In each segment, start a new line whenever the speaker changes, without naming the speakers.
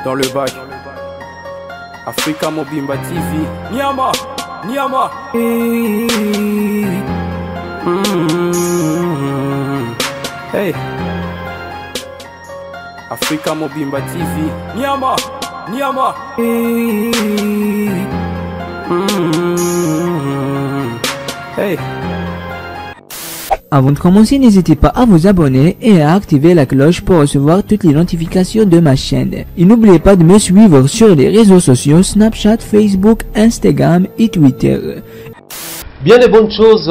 dans le bail. Africa Mobimba TV. Niama, Niama. Hey. Africa Mobimba TV. Niama, Niama. Hey.
Avant de commencer, n'hésitez pas à vous abonner et à activer la cloche pour recevoir toutes les notifications de ma chaîne. Et n'oubliez pas de me suivre sur les réseaux sociaux Snapchat, Facebook, Instagram et Twitter.
Bien de bonnes choses,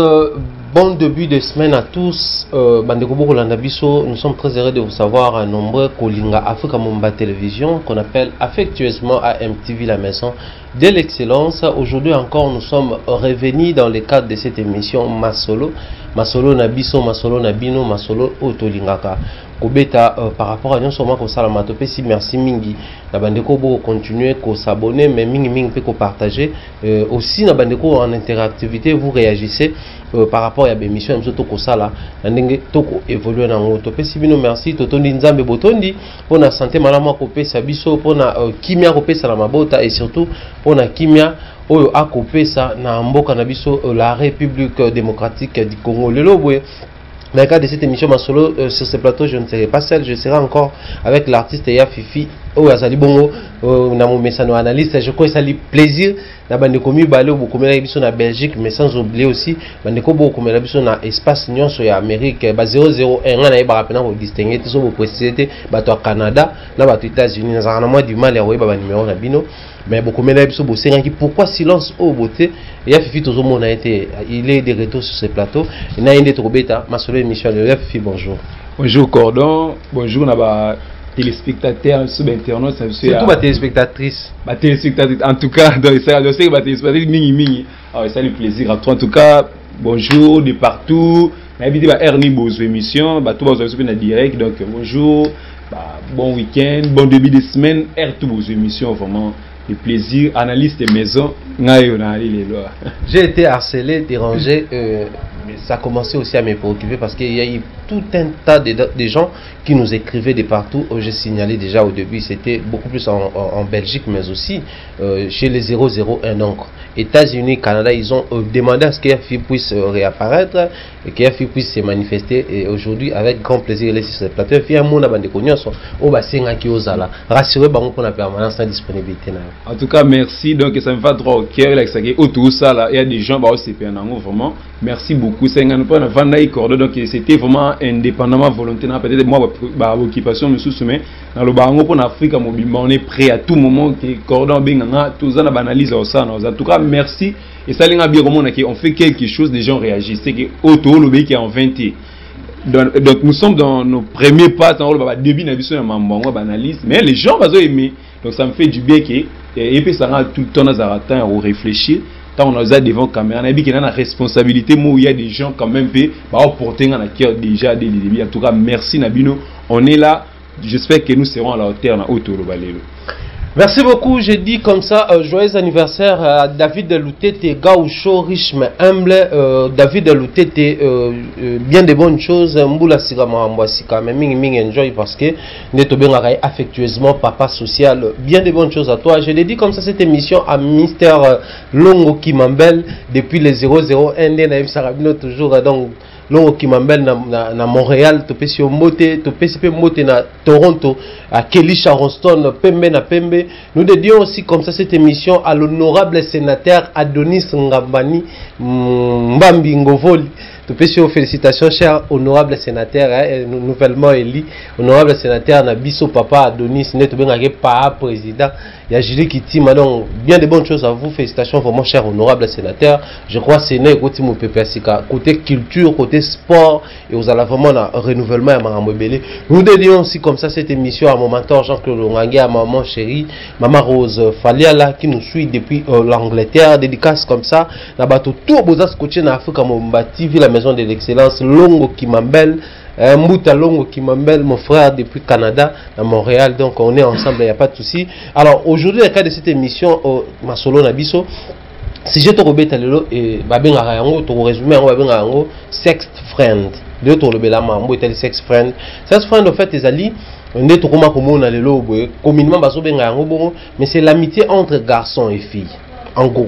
bon début de semaine à tous. Nous sommes très heureux de vous savoir à nombreux Kolinga Africa Mobimba Télévision, qu'on appelle affectueusement AMTV, la maison de l'excellence. Aujourd'hui encore, nous sommes revenus dans le cadre de cette émission Masolo. Masolo Nabiso, Masolo Nabino, Masolo Otolingaka. Kobeta par rapport à nous sommes comme ça la matopesi, merci mingi. Na bandeko bo continuer ko s'abonner, mais mingi mingi peut ko partager. Aussi na bandeko en interactivité, vous réagissez par rapport à l'émission surtout ko sala. Na ndenge toko évoluer na ngo topesi bino merci totondi nzambe botondi pour na santé malama ko pesa biso pour na kimia ko pesa la mabota et surtout pour na kimia oyo akopesa na mboka na biso la République démocratique du Congo. Lelo boye dans le cadre de cette émission Masolo sur ce plateau, je ne serai pas seul, je serai encore avec l'artiste Ya Fifi ou Azali Bongo na mon message analyste. Je crois que ça lui plaisir na bandeko mi balé au bokomela biso na Belgique, mais sans oublier aussi bandeko bokomela biso na espace nyonso ya Amérique ba 001 na yeba rapena ko distinguer tout so bo préciser bato à Canada na bato États-Unis na na moi du mal ya weba ba numéro na bino. Mais beaucoup de gens qui pourquoi silence au beauté et ya Fifi tout le monde a été il est de retour sur ce plateau il n'a rien trop bêta ma soeur Michel ya Fifi bonjour.
Bonjour Cordon, bonjour na téléspectateurs sur internet,
surtout ma téléspectatrice.
Ma téléspectatrice en tout cas donc ça je sais que ma téléspectatrice mingi ah ça le plaisir à toi en tout cas bonjour de partout mais habité ba Ernie Bozo émission ba tout Bozo na direct donc bonjour bon week-end bon début de semaine tout Bozo émission vraiment le plaisir, analyste de maison.
J'ai été harcelé, dérangé. Ça a commencé aussi à me préoccuper parce qu'il y a eu tout un tas de gens qui nous écrivaient de partout. J'ai signalé déjà au début, c'était beaucoup plus en Belgique, mais aussi chez les 001. Donc, États-Unis, Canada, ils ont demandé à ce qu'Yafi puisse réapparaître et qu'Yafi puisse se manifester. Et aujourd'hui, avec grand plaisir, il est sur ce plateau. Il y a un monde à bande rassurez pour la permanence de disponibilité.
En tout cas, merci. Donc, ça me va droit au cœur. Autour de ça, il y a des gens qui ont vraiment. Merci beaucoup. C'est un peu donc c'était vraiment indépendamment volontaire. Peut-être moi, occupation me sous-soumet. Dans le Barango pour l'Afrique, on est prêt à tout moment. Cordon Benganga, tout ça, on analyse ça. En tout cas, merci. Et ça, on fait quelque chose, les gens réagissent. C'est que Auto, le qui est en 20 donc nous sommes dans nos premiers pas dans le début de analyse, mais les gens vont aimer. Donc ça me fait du bien et puis ça rend tout le temps dans un temps à réfléchir. Quand on a devant caméra, on a dit qu'il y a une responsabilité, où il y a des gens quand même qui porter dans la cœur déjà dès le début. En tout cas, merci Nabino. On est là. J'espère que nous serons à la hauteur dans Auto.
Merci beaucoup, j'ai dit comme ça, joyeux anniversaire à David Loutete, gaucho, riche mais humble, David Loutete, bien de bonnes choses, Mboula Sigama Mbouasika, mais ming enjoy parce que Neto Bengaray affectueusement, papa social, bien de bonnes choses à toi. Je l'ai dit comme ça cette émission à Mister Longo Kimambel, depuis les 001, Naïm Sarabino toujours, donc Longo Kimambel na Montréal, topesi Mote, topesi Mote na Toronto, à Kelly Charleston, Pembe na Pembe. Nous dédions aussi comme ça cette émission à l'honorable sénateur Adonis Ngambani Mbambi Ngovoli. Félicitations, cher honorable sénateur, nouvellement élu, honorable sénateur Nabiso Papa Adonis, président. Il y a Julie Kiti, donc bien de bonnes choses à vous. Félicitations, vraiment, cher honorable sénateur. Je crois que c'est né côté culture, côté sport, et vous allez vraiment un renouvellement à Marambébélé. Nous dédions aussi comme ça cette émission à mon mentor Jean-Claude Longangue, à maman chérie, maman Rose Faliala, qui nous suit depuis l'Angleterre. Dédicace comme ça. Nabato tout Bozas Coach en Afrique, Mobimba TV, la maison de l'excellence, Longo Kimambel. Mouta Longo Kimambel, mon frère depuis Canada, à Montréal, donc on est ensemble, il n'y a pas de souci. Alors aujourd'hui, dans le cadre de cette émission, Masolo Nabiso, si je te rebelle et Babin Arayango, tu résumé en Babin Arayango, sex friend. De te rebelle à Mambo, sex friend. Sex friend, en fait, les alliés, nde to koma komona lelo boye communément bazo benga yango bongo, mais c'est l'amitié entre garçons et filles. En gros,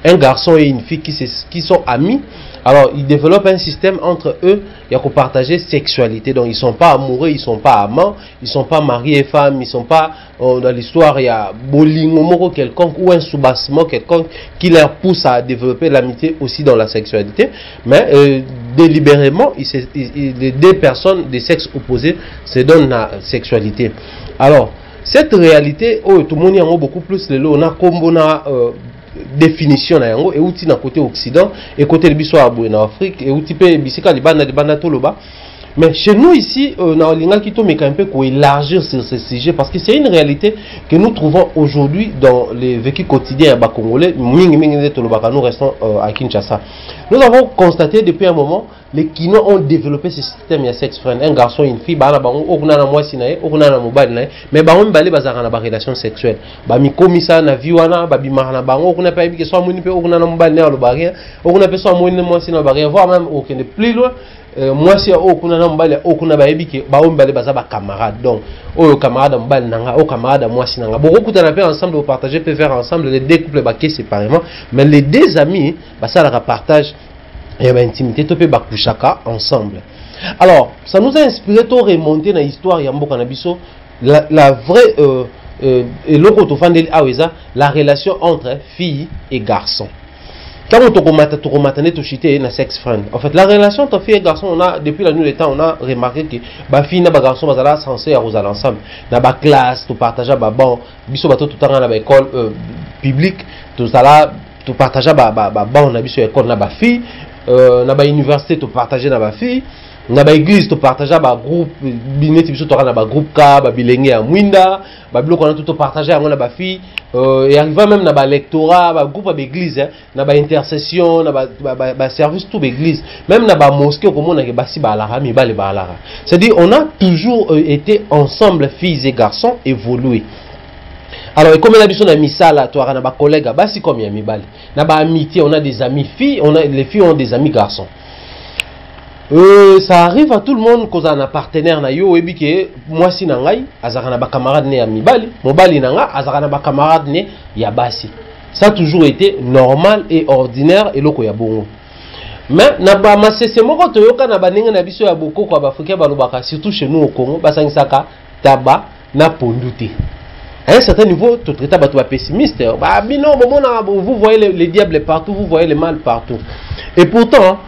un garçon et une fille qui sont amis, alors ils développent un système entre eux, il y a qu'on partager sexualité, donc ils sont pas amoureux, ils sont pas amants, ils sont pas mariés et femmes, ils sont pas dans l'histoire il y a bolingomoro quelconque ou un soubassement quelconque qui leur pousse à développer l'amitié aussi dans la sexualité, mais délibérément les deux personnes des sexes opposés se donnent la sexualité. Alors cette réalité, tout le monde y a beaucoup plus on a comme définition na yango et outil na côté occident et côté le biso abou en Afrique et outil pe bisika libana de bana toloba, mais chez nous ici na linga ki to meka un peu ko élargir sur ce sujet parce que c'est une réalité que nous trouvons aujourd'hui dans les vécus quotidiens à Congolais. Nous restons à Kinshasa. Nous avons constaté depuis un moment les Kino ont développé ce système ya sex friend, un garçon et une fille bana bango okuna na mwasi na ye okuna na mobali na ye, mais bango mbale bazaka na ba relation sexuelle ba mi komisa na viwana ba bimara na bango okuna pa yebike so amoni pe okuna na mobali na lo barrière okuna pe so amoni na mwasi na barrière, voire même okende plus loin mwasi okuna na mobali okuna ba yebike ba mbale baza ba camarade, donc oyo camarade mobali nanga o camarade mwasi nanga beaucoup kutana pe ensemble au partager peut faire ensemble les deux couples ba séparément, mais les deux amis ba ça la partage et bien intimité to pe bakushaka ensemble. Alors ça nous a inspiré to remonter dans l'histoire ya mboka na biso la vraie et loko fandeli aweza la relation entre fille et garçon. Quand on to chité na sex friend, en fait la relation entre fille et garçon, on a depuis la nuit des temps on a remarqué que ba fille na ba garçon bazala censé arroser ensemble na ba classe to partager ba bon biso bato tout temps na ba école publique tout ça là to partager ba bon na biso école na ba fille na ba université to partager na ba fille na ba église to partager ba groupe bineti biso to na ba groupe ka ba bilenge ya mwinda ba biloko na to partager yango na ba fille et arriva même na ba lectorat ba groupe ba église na ba intercession na ba service tout église même na ba mosquée comme on a que basi ba alara mi ba le ba alara, c'est-à-dire on a toujours été ensemble filles et garçons évoluer. Alors, comme on a dit sur la misala, tu as des collègues, basi comme il y a mibali, na ba amitié, on a des amis filles, les filles ont des amis garçons. Ça arrive à tout le monde qu'on a un partenaire na yo, et bien que moi si nangai, azarana ba camarade ne ya mibali, mobali nanga, azarana ba camarade ne ya basi. Ça a toujours été normal et ordinaire et loko ya bongo. Mais na ba masese moko to yoka na banenge na biso ya boko kwa Africain balobaka surtout chez nous au Congo, basangisaka taba na pondute. À un certain niveau, tout le temps, pessimiste. Vous voyez les diables partout, vous voyez le mal partout. Et pourtant,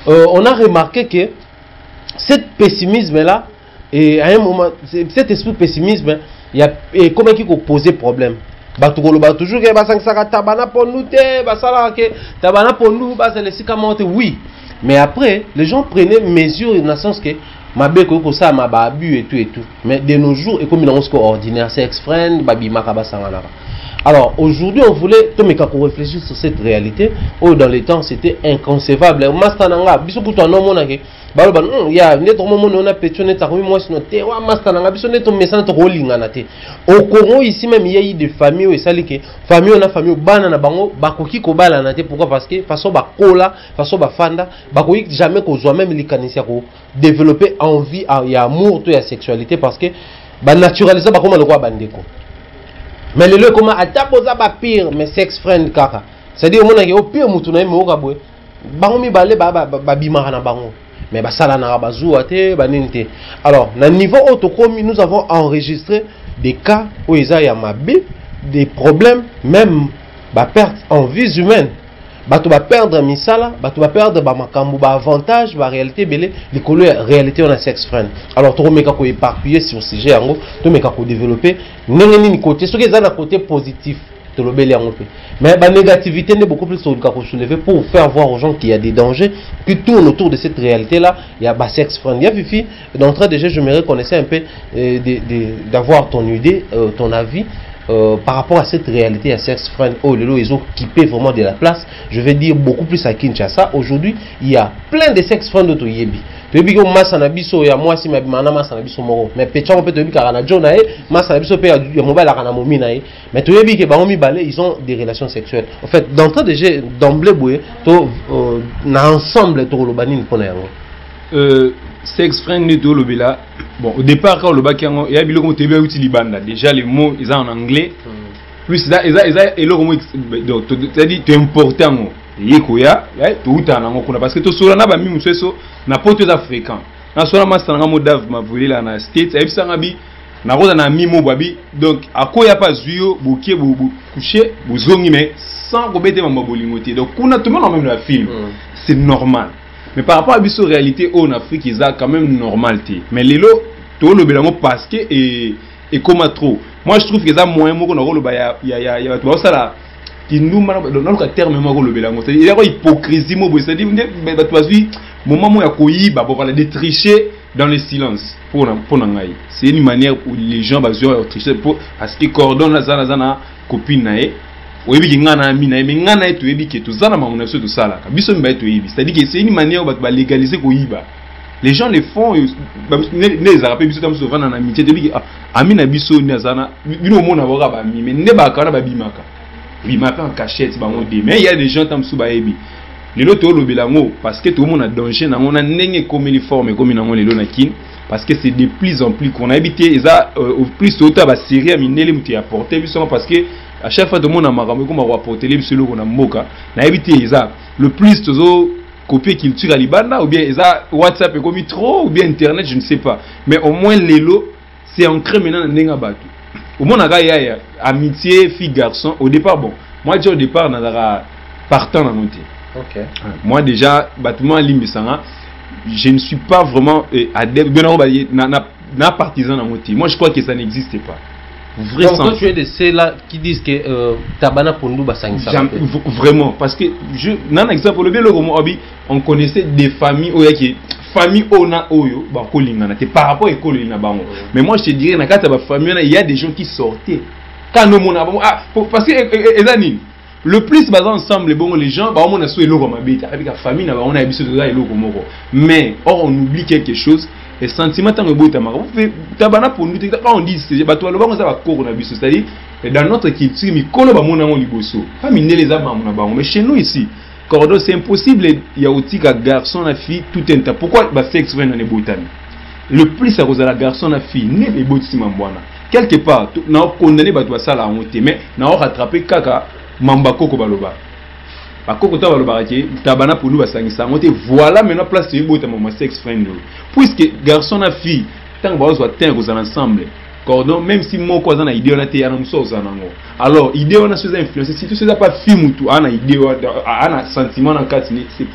on a remarqué que cet pessimisme-là, et à un moment, cet esprit de pessimisme, il y a comment qui peut poser problème. Toujours oui, mais après, les gens prenaient mesure dans le sens que ça m'a abus et tout. Mais de nos jours, et comme il est ordinaire, c'est ex-friend, babi makabasangana. Alors aujourd'hui, on voulait réfléchir sur cette réalité. Oh, dans les temps, c'était inconcevable. Mastananga, biso kuto no mona ke. Baloba, ya neto moment on a pétionné ta moi sinon te wa mastananga biso neto message to rolingana te. Au Congo ici même il y a eu des familles et salike. Famille on a famille bana na bango bakoki ko bala na te, pourquoi? Parce que façon ba kola, façon ba fanda, bakoki jamais ko zo même likanisia ko développer envie et amour to ya sexualité parce que ba naturaliser ba comme le roi bandeko. Mais le comment atapoza ba pire mais sex friend kaka. C'est-à-dire au pire mutu na mo ka boy. Bango mi balé ba bimara na bango. Mais ba sala na bazua te ba ninte. Alors, na niveau autocomi, nous avons enregistré des cas où il y a des problèmes même ba perte en vie humaine. Bato ba perdre misala, bato ba perdre ba makambu ba avantage, ba réalité belé, l'école réalité on a sex friend. Alors to meka ko éparpiller sur ce sujet yango, to meka ko développer nengeni côté, ce qui est un côté positif de l'obéli en peu. Mais la négativité n'est beaucoup plus sur le cas qu'on soulever pour faire voir aux gens qu'il y a des dangers qui tournent autour de cette réalité là. Il y a ba sex friend. Il y a Fifi, d'entrée déjà je me reconnaissais un peu d'avoir ton idée, ton avis. Par rapport à cette réalité à sex friend, oh les ils ont occupé vraiment de la place. Je vais dire beaucoup plus à Kinshasa. Aujourd'hui, il y a plein de sex friends de Toyebi. Toyebi ko massa na biso ya moi si mabimana massa na biso moko. Mais pecha on peut Toyebi car na Jonae, massa na biso pe ya mobile la na momina. Mais Toyebi ke bango mi balé, ils ont des relations sexuelles. En fait, d'entrée déjà d'emblée boye to na ensemble to lobani pour na yango.
sex friend ni to lobela bon au départ quand le bac il y a biloko te bien utili banda déjà les mots ils sont en anglais plus ça et le mot donc c'est-à-dire c'est important yekoya to utana ngokuna parce que to sola na ba mi museso na poto za fréquent na sola master nga modav ma voler na state et ça ngabi na roza na mi mo babi donc akoya pas zuyo bokie bo coucher bozongi mais sans kobete mamba bolingoté donc kuna tout le monde même la film c'est normal. Mais par rapport à la réalité en Afrique, ils ont quand même normalité. Mais les lots, tout le monde parce que et comme trop. Moi je trouve que ça moyen qu'on a il y a tout ça là qui nous dans le terme moi le belango. Il y a une hypocrisie moi c'est-à-dire moment où il y a koyi ba pour parler de tricher dans le silence pour nangai. C'est une manière où les gens bazouent tricher pour parce que cordon la zana copine nae oyebi ngana mina mais ngana eto yebi ke tozana mamona so to sala biso mba eto yebi c'est-à-dire que c'est une manière où ba légaliser ko yiba les gens le font les arabes biso tam souvent en amitié debi amina biso ni azana bino mona boka ba mi mais ne ba kana ba bimaka en cachette ba ngode mais il y a des gens tam so ba yebi les loto lo belango parce que tout le monde a danger na ngona ndenge comme uniforme comme na ngona lelo na kin parce que c'est de plus en plus qu'on a habité ça au plus autant ba série a minele muti apporter biso parce que à chaque fois tout le monde a marqué comme on va porter les sur le on a moka na éviter ça le plus toujours copier culture à Libana ou bien ça WhatsApp est comme trop ou bien internet je ne sais pas mais au moins les lots c'est ancré maintenant dans n'enga batu au moins naga ya amitié fille garçon au départ bon moi déjà au départ nazara partant dans monter
OK
moi déjà bâtiment limisanga je ne suis pas vraiment adepte na partisan dans monter moi je crois que ça n'existe pas.
Vrai donc, toi, tu es de ceux-là qui disent que Tabana Pondu Basangisa.
Vraiment, parce que je n'en exemple le bien le on connaissait des familles qui famille ona oyo ba kolingana te par rapport à kolingana bango. Mais moi je te dirais na kata ba famille il y a des gens qui sortaient. Quand nous mon parce que ezanine le plus basé ensemble bon les gens ba on a soué loko mabita avec la famille na ba on a biso de loko moko. Mais or on oublie quelque chose. Et sentiment tant que boita mara tabana pour nous quand on dit c'est bato lo bango ça va corona biso c'est-à-dire dans notre culture mi kolo ba mona ngo liboso pas mine les aba mona bango mais chez nous ici cordon c'est impossible il y a aussi ka garçon la fille tout un temps pourquoi ba sexe friend na boitani le plus à cause de la garçon la fille ne les boiti mambwana quelque part na condamné bato ça la honte mais na rattraper kaka mambako ko baloba bakoko ta baloba ke tabana pour nous basangisa ngote voilà maintenant place de bota mon sex friend puisque garçon na fille tant ba zo atteindre aux ensemble cordon même si mon quoi na idée on a été anamso za nango alors idée on a ces influences si tu sais pas film tout ana idée ana sentiment en quatre c'est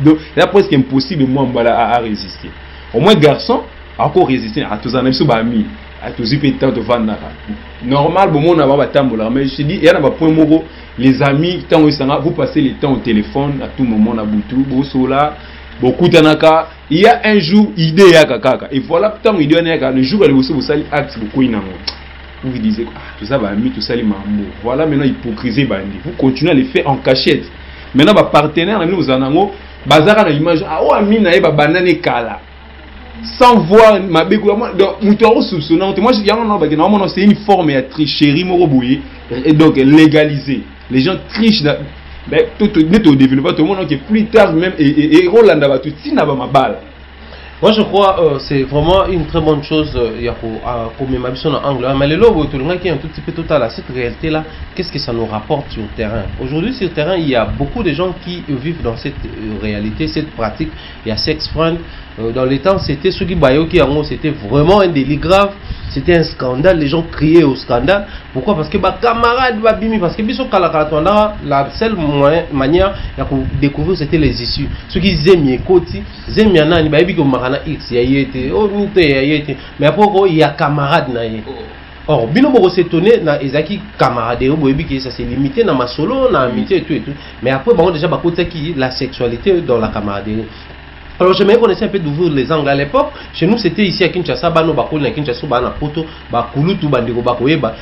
donc là presque impossible moi mbala à résister au moins garçon encore résister à tous anamso ba ami à tous pétant de vendre normal bon on a ba tambola mais je dis il y a ba point moko les amis tant vous passez le temps au téléphone à tout moment na butu bosola beaucoup tanaka il y a un jour idée ya kaka et voilà tant idée ya kaka le jour où vous sali acte beaucoup inango vous disiez tout ça va ami tout ça les mambo voilà maintenant hypocrisie bandi vous continuez à les faire en cachette maintenant ba partenaire nous anango bazara na image oh ami na ba banane kala sans voir ma bégo donc muto soupçonnant moi il y a non c'est une forme ya tricherie moroboye et donc légalisé les gens trichent mais tout au développement tout le monde qui plus tard même et Rolanda va tout si n'a pas ma balle.
Moi je crois c'est vraiment une très bonne chose il y a pour mes mabitions en anglais mais les lots tout le monde qui est un tout petit peu total à cette réalité là qu'est-ce que ça nous rapporte sur le terrain aujourd'hui sur le terrain il y a beaucoup de gens qui vivent dans cette réalité cette pratique il y a sex friend dans les temps c'était ceux qui baillent qui en c'était vraiment un délit grave c'était un scandale les gens criaient au scandale pourquoi parce que bah camarade va bimi parce que biso kala la seule manière de découvrir c'était les issues ceux qui aiment koti aiment nani ba bibi ko makana x ya yete oh mite ya yete mais après il y a camarade na ye or bino boko s'étonner na ezaki camarade boyebi que ça s'est limité na masolo na amitié et tout mais après bon déjà ba kota qui la sexualité dans la camaraderie. Alors j'aimerais qu'on essaie un peu d'ouvrir les angles à l'époque. Chez nous c'était ici à Kinshasa, bano bakoli na Kinshasa bana poto, bakulutu bandeko bakoyeba.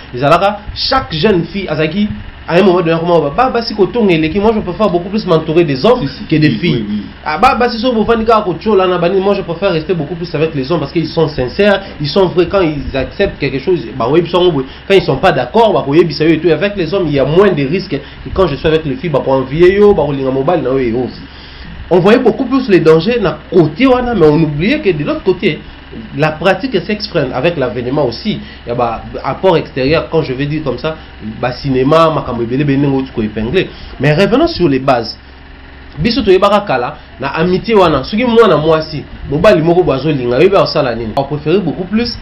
Chaque jeune fille azaki à un moment donné bah si kotonga eleki moi je préfère beaucoup plus m'entourer des hommes que des filles. Oui. Ah bah si so bofandika ko chola na bani moi je préfère rester beaucoup plus avec les hommes parce qu'ils sont sincères, ils sont vrais quand ils acceptent quelque chose bah oui quand ils sont pas d'accord bah koyebisa yo et tout avec les hommes il y a moins de risques que quand je suis avec les filles bah pour envier yo bah linga mobile na yo. on voyait beaucoup plus les dangers d'un côté, mais on oubliait que de l'autre côté, la pratique s'exprime avec l'avènement aussi. Il y a un apport extérieur, quand je vais dire comme ça, cinéma, mais revenons sur les bases. Biso to yebaka kala na amitié wana soki mwana mwasi mobali moko bazo linga yeba osala nini on préfère beaucoup plus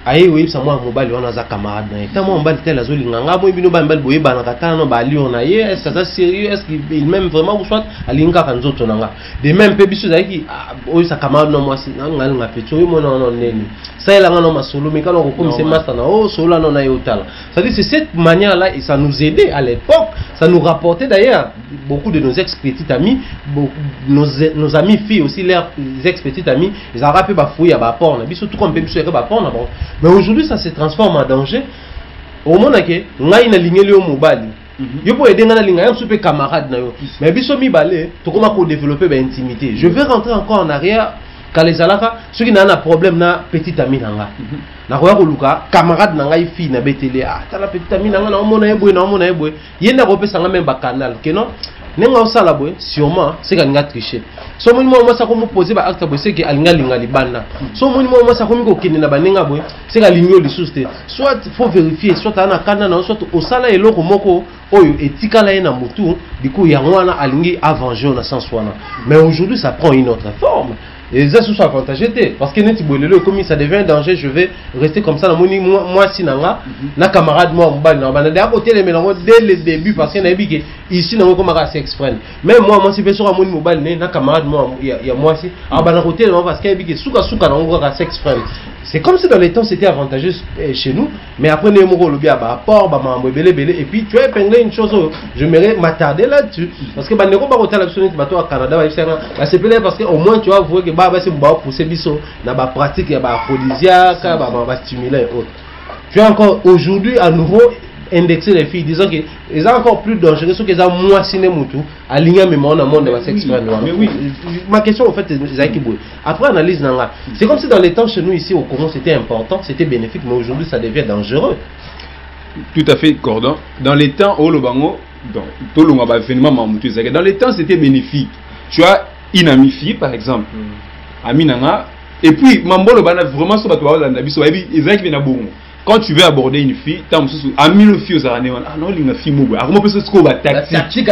aye oui ça moi mobali wana za camarade na ta moi mobali tel azo linga nga mo bino ba mbali boye bana kata no ba lion na ye est-ce que ça sérieux est-ce qu'il m'aime vraiment ou soit alinga kan zoto nanga de même pe biso zaki oyo sa camarade no mwasi nga linga peto yo mona no neni ça il a non ma solo mais quand on comme c'est master na oh solo non na yotala ça dit c'est cette manière là et ça nous aidait à l'époque ça nous rapportait d'ailleurs beaucoup de nos ex-petites amies, nos amis filles aussi, leurs ex-petites amies, ils ont rappelé bafouille à bapor, surtout comme bébé sur bapor. Mais aujourd'hui, ça se transforme en danger. Au moment où on a une ligne au mobile, il faut aider dans ligne, un camarade. Mais biso mi balé, tout comment qu'on développer l'intimité. Je vais rentrer encore en arrière. Quand les alaka, ceux qui n'ont pas de problème, na petite amie nanga. Na roya koluka, camarade nanga ifi na betele ah, ta la petite amie nanga na omona ebwe na omona ebwe. Yenda rope sanga même ba canal, que non? Nenga osala boy, sûrement c'est quand nga tricher. So moni mo sa ko mo poser ba acte boy, c'est que alinga linga libanda. So moni mo sa ko mi ko kende na banenga boy, c'est ka linyo li souste. Soit faut vérifier, soit ana kana na soit osala eloko moko oyo etikala ena mutu, du coup ya wana alingi avenger na sens wana. Mais aujourd'hui ça prend une autre forme. Et ça c'est avantageux parce que neti bolelo comme ça devient un danger, je vais rester comme ça na moni moi sinanga na camarade moi mbali na bana d'ailleurs côté les mélange dès le début parce que na bique ici na comme à sex friend même moi si personne moni mobile na camarade moi il y a moi si ah bana côté parce que bique souka na on à sex friend. C'est comme si dans les temps c'était avantageux chez nous, mais après les mots le bien bah port bah mambo belé et puis tu as épinglé une chose, je m'aimerais m'attarder là-dessus parce que bah ne pas hôtel absolument bateau à Canada c'est peut-être parce que au moins tu vas voir que bah c'est bah pousser biso na bah pratique ya bah aphrodisiaque bah stimuler et autres. Tu as encore aujourd'hui à nouveau indexer les filles disant qu'ils sont encore plus dangereux ceux qui ont moins ciné moutou aligné mais mon monde de s'exprimer. Mais oui, ma question en fait c'est après analyse nanga, c'est comme si dans les temps chez nous ici au Congo c'était important, c'était bénéfique, mais aujourd'hui ça devient dangereux.
Tout à fait cordon. Dans les temps au Lobango, dans les temps c'était bénéfique. Tu as une amie fille par exemple, amie nanga, et puis mambo bana vraiment sur bateau la biso ils viennent bon. Quand tu veux aborder une fille, tu as un ami fille aux années, ah non, il y a une fille mobile. Comment peut-ce que va tactique?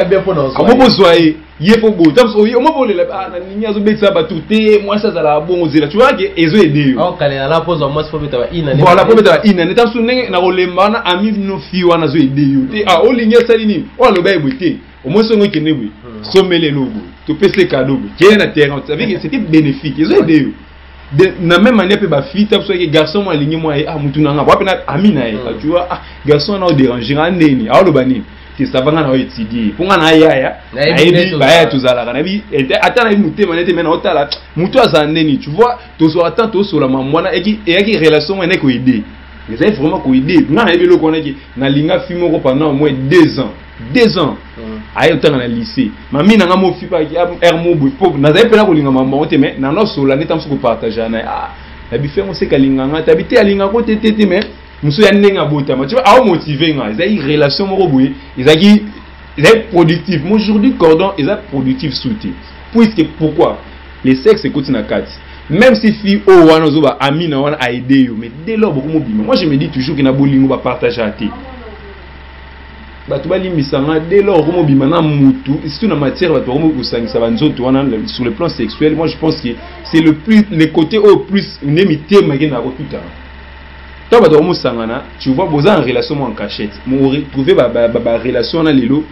Comment peut soyez? Il faut beau. Tu as au moment où les ah il y a des ça va tout moi ça la bon tu vois que ils ont aidé.
Oh quand elle a la pause moi faut mettre une année.
Voilà pour mettre une année. Tu as souné na rolemba na ami no fille wana zo aidé. Ah au ligne ça ni. Oh le bail buté. Au moins son qui ne oui. Sommeler logo. Tu peux ces cadeaux. Qui est na terrain. Tu savais que c'était bénéfique. Ils ont aidé. De la même manière que ma fille tape sur les garçons moi aligné moi ah mutunanga moi pena amina tu vois ah garçon na déranger neni ah le bani c'est ça va na étudier pour na ya ba tout ça là na bi attends na muté manete mena otala mutu azaneni tu vois to so attends to so la mwana et qui relation moi na ko aider mais ça vraiment ko aider na ebe lo kona ki na linga fille moko pendant au moins 2 ans 2 ans aye autant dans le lycée mami nanga mo fi pa ermo bu pop na zaye pena ko linga maman te mais na no so la netam so ko partager na ah la bi fait on sait kalinga nga tabité alinga ko tete mais muso ya ndenga botama tu vois a motiver nga zaye relation moko boye ezaki productif moi aujourd'hui cordon est productif souté puisque pourquoi les sexes écoute na 4 même si fille o wana zo ba ami na wana a aider yo mais dès lors beaucoup mo bima moi je me dis toujours que na bolingo ba partager à té dès lors comme bimana mutu c'est une matière sur le plan sexuel moi je pense que c'est le côté au plus némité magena rotuta toi ba domo sangana tu vois boza en relation en cachette mo retrouver ba relation na lelo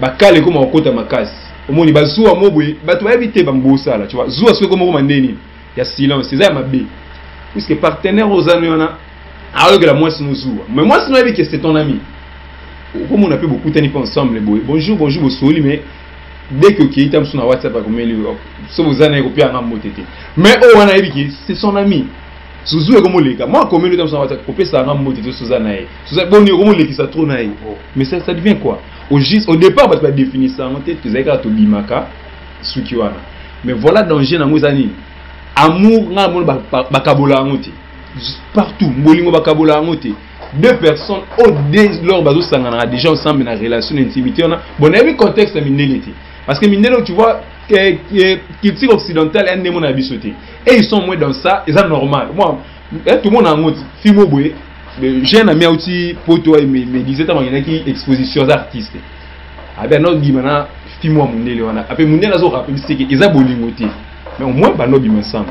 ba kale comme en kota makasi omoni ba zuwa mobwe ba to éviter ba mbosa là tu vois zuwa swe comme mandeni ya silence c'est ça ma bé puisque partenaire aux amis on a alors que la moi c'est nous zuwa mais moi c'est que c'est ton ami. Comme on a fait beaucoup de temps ensemble, bonjour, bonjour, bonjour, mais dès que tu es sur WhatsApp, mais oh, on a dit c'est son ami. Suzu est comme les gars. Moi, comme il est sur WhatsApp, on peut ça ramener de Suzanaï. Bon, il est qui ça tourne aïe. Mais ça devient quoi? Au départ, on va définir ça en tête que c'est à Tobimaka, Sukiwana. Mais voilà danger dans nos années. Amour, n'a pas bakabola angote. Partout, bolingo bakabola angote. Deux personnes au dès leur bateau sangana déjà ensemble dans relation d'intimité on a bon avis contexte minelité parce que minelo tu vois culture occidentale est mon abisoté. Et ils sont moins dans ça, et c'est normal. Moi, tout le monde a un autre film au bout. J'ai un ami aussi pour toi, il me disait qu'il y a une exposition d'artistes. Ah ben non, il y a un film au monde. Après, mon nez a rappelé qu'ils ont bolimoté. Mais au moins, bah non, ils ensemble.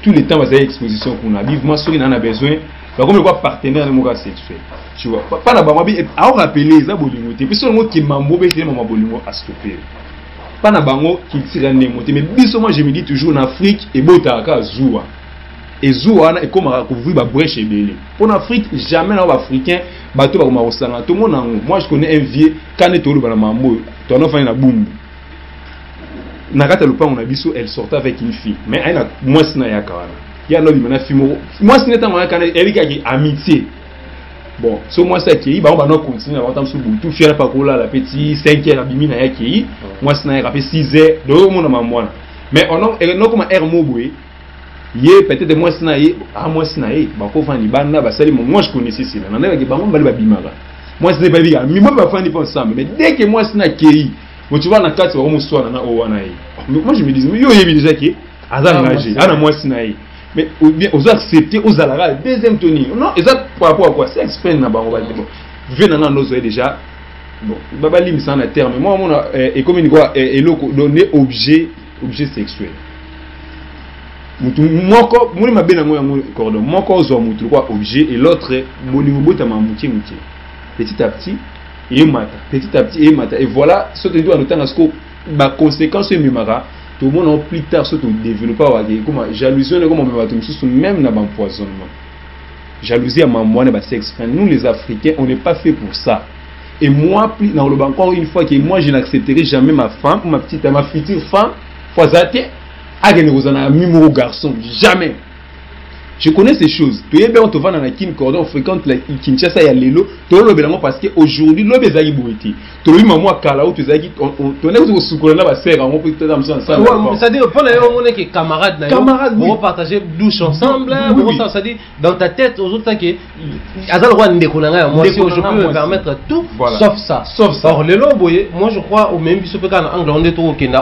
Tous les temps, il y a une exposition qu'on a. Vivement, ceux qui en ont besoin. Comme on le voit partenaire de mon gars sexuel. Tu vois, pas la bama à rappeler les abolimontés. Puis seulement qui m'a mauvais, c'est mon aboliment à stopper. Pas na bango qui tire un némoté. Mais bis moi je me dis toujours en Afrique et botaka zoua. Et zoua est comme à couvrir ma brèche et belé. Pour l'Afrique, jamais dans l'Africain, bateau va au Sanga. Tout le monde en moi je connais un vieux canet au bala mambo. Ton enfant il a boum. Nakata le pas on a biso, elle sortait avec une fille. Mais elle a moi c'est na yakara. Il y a un homme qui moi ce n'est pas moi qui a amitié. Bon, ce moi ça qui va on continuer à entendre sur tout faire pas là la petit 5h à bimi na qui moi ce n'est pas 6h de mon maman. Mais on a comme air moboué. Yé peut-être moi ce n'est ah moi ce n'est ba ko fani bana ba sali moi je connaissais ça. Na na ba ba bimara. Moi ce n'est pas bien. Mais moi ba fani pas ensemble. Mais dès que moi ce n'est qui moi tu vois na carte va muswa na o wana. Moi je me dis yo yé déjà qui azan ngagé. Ana moi ce n'est mais ou bien aux accepter aux alara deuxième tenue non et ça par rapport à quoi c'est exprès na bango ba bon venant nos déjà bon baba lim ça na terme moi mon et comme une quoi et donner objet sexuel moi ko moi ma bena moi cordon moi ko zo mutu quoi objet et l'autre bolingo bota ma muti petit à petit et mata et voilà ce que doit noter parce que ba conséquence mimara tout le monde plus tard surtout développer comme jalousie comme on me même dans l'empoisonnement jalousie à maman et sexe nous les Africains on n'est pas fait pour ça et moi plus dans le banc encore une fois que moi je n'accepterai jamais ma femme ma future femme foisate à gagner aux amis garçon jamais. Je connais ces choses. Tu es bien, on te va dans la Kin Cordon, on fréquente la Kinshasa et Lelo. Tu as le parce qu'aujourd'hui, l'homme est aïbouéti. Tu as eu maman Kala ou tu as dit, on est au soukoulan là, serre, on peut être ensemble.
C'est-à-dire, pour les gens qui sont camarades, on va partager douche ensemble. C'est-à-dire, dans ta tête, aux autres, qui moi aussi, je peux me permettre tout, sauf ça. Or, les lots, moi je crois, au même si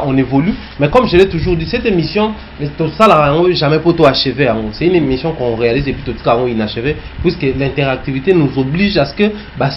on évolue, mais comme je l'ai toujours dit, cette émission, tout ça, jamais pour tout achever. C'est une émission qu'on réalise depuis tout cas inachevé puisque l'interactivité nous oblige à ce que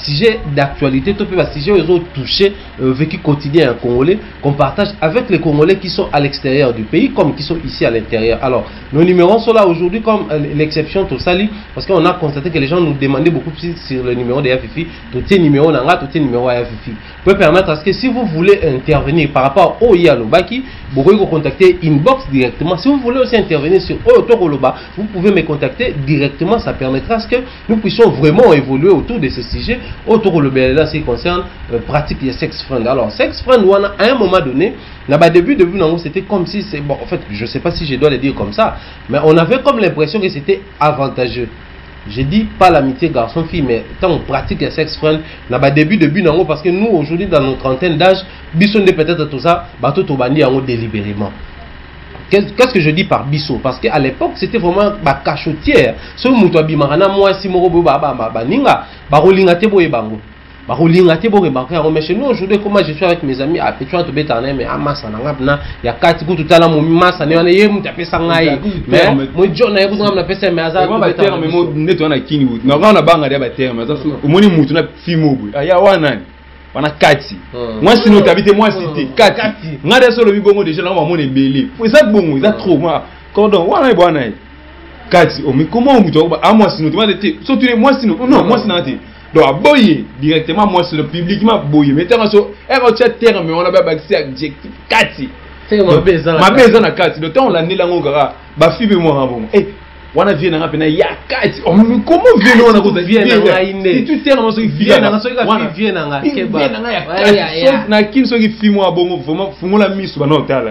sujet d'actualité tout peut sujet aux autres toucher vécu quotidien congolais qu'on partage avec les Congolais qui sont à l'extérieur du pays comme qui sont ici à l'intérieur. Alors nos numéros sont là aujourd'hui comme l'exception tout ça parce qu'on a constaté que les gens nous demandaient beaucoup plus sur le numéro de FFI tout est numéro nanga tout est numéro à FFI peut permettre à ce que si vous voulez intervenir par rapport au Yalobaki vous pouvez contacter inbox directement. Si vous voulez aussi intervenir sur Otokoloba, vous pouvez me contacter directement. Ça permettra à ce que nous puissions vraiment évoluer autour de ce sujet. Otokoloba, là, ce qui concerne pratique des sex friends. Alors, sex friend, à un moment donné, début, c'était comme si c'est bon. En fait, je ne sais pas si je dois le dire comme ça, mais on avait comme l'impression que c'était avantageux. Je dis pas l'amitié garçon-fille, mais quand on pratique les sex friends, début, parce que nous, aujourd'hui, dans nos trentaines d'âge, bisson peut-être tout ça, bateau to bandi en délibérément. Qu'est-ce que je dis par bisso? Parce qu'à l'époque, c'était vraiment ma cachotière. Ce moutou abimarana, moi, si morobo baninga, barolinga tebo e bango. Mais chez nous aujourd'hui, comment je suis avec mes amis à Pétuan to Bétané, mais à Massa, il y a 4 coups tout à l'heure, mon Massa, mais mon John a écouté un PC, mais à on a terme, mais mon nettoie à Kini, n'a pas banga de terme, au moins moutou na fimo, aya wana. On a 4. Moi, si nous habitons, moi, c'était 4. On a des solo bibongo déjà, on va mon ébélé. C'est bon, c'est trop. Moi, cordon, on a bon. 4. Mais comment on peut à moi, si nous surtout moi, si nous, non, moi, si nous donc, à boyer directement, moi, c'est le publiquement boyer. Mais terme, mais on a pas accès à 4. Ma maison à 4. Le temps, on l'a né là, on a bah, fibre, moi, bon. On a vu un rappel, il y a 4. Comment vient on a dit si tu t'es dans ce qui vient dans ce qui vient dans na kin so qui film moi bon vraiment fumo la mise sur notre là